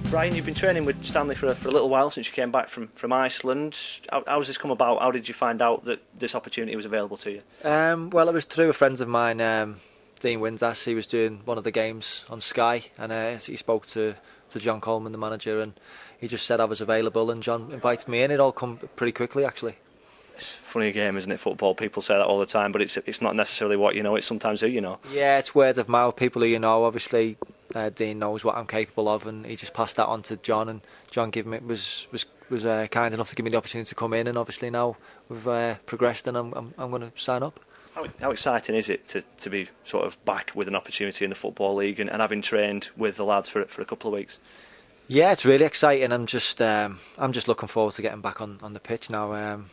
Brian, you've been training with Stanley for a little while since you came back from Iceland. How has this come about? How did you find out that this opportunity was available to you? Well, it was through a friend of mine, Dean Windass. He was doing one of the games on Sky, and he spoke to John Coleman, the manager, and he just said I was available, and John invited me in. It all come pretty quickly, actually. It's a funny game, isn't it, football? People say that all the time, but it's not necessarily what you know, it's sometimes who you know. Yeah, it's word of mouth, people who you know. Obviously, Dean knows what I'm capable of, and he just passed that on to John, and John was kind enough to give me the opportunity to come in, and obviously now we've progressed, and I'm going to sign up. How exciting is it to be sort of back with an opportunity in the Football League and having trained with the lads for a couple of weeks? Yeah, it's really exciting. I'm just looking forward to getting back on the pitch now.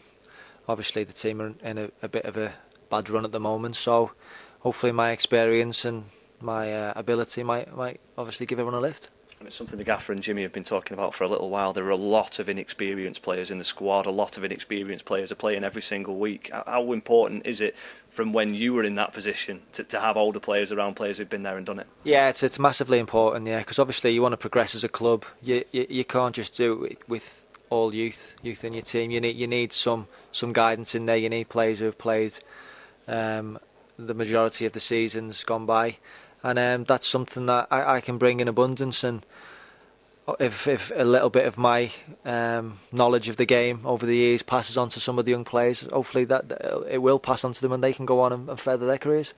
Obviously the team are in a bit of a bad run at the moment, so hopefully my experience and my ability might obviously give everyone a lift. And it's something the gaffer and Jimmy have been talking about for a little while. There are a lot of inexperienced players in the squad. A lot of inexperienced players are playing every single week. How important is it from when you were in that position to have older players around, players who've been there and done it? Yeah, it's massively important, yeah, because obviously you want to progress as a club. You can't just do it with all youth in your team. You need some guidance in there. You need players who have played the majority of the seasons gone by, and that's something that I can bring in abundance. And if a little bit of my knowledge of the game over the years passes on to some of the young players, hopefully that it will pass on to them and they can go on and further their careers.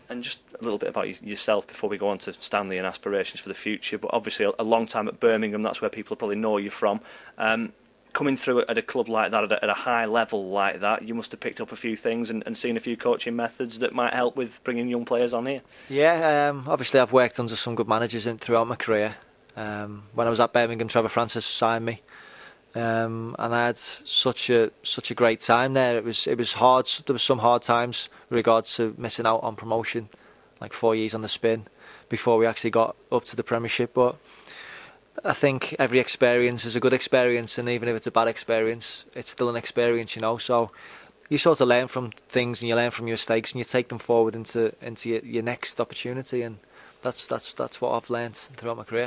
And just a little bit about yourself before we go on to Stanley and aspirations for the future. But obviously a long time at Birmingham, that's where people probably know you from. Coming through at a club like that, at a high level like that, you must have picked up a few things and seen a few coaching methods that might help with bringing young players on here. Yeah, obviously I've worked under some good managers throughout my career. When I was at Birmingham, Trevor Francis signed me, and I had such a great time there. It was hard. There was some hard times with regards to missing out on promotion, like 4 years on the spin before we actually got up to the Premiership. But I think every experience is a good experience, and even if it's a bad experience, it's still an experience, you know. So you sort of learn from things, and you learn from your mistakes, and you take them forward into your next opportunity, and that's what I've learned throughout my career.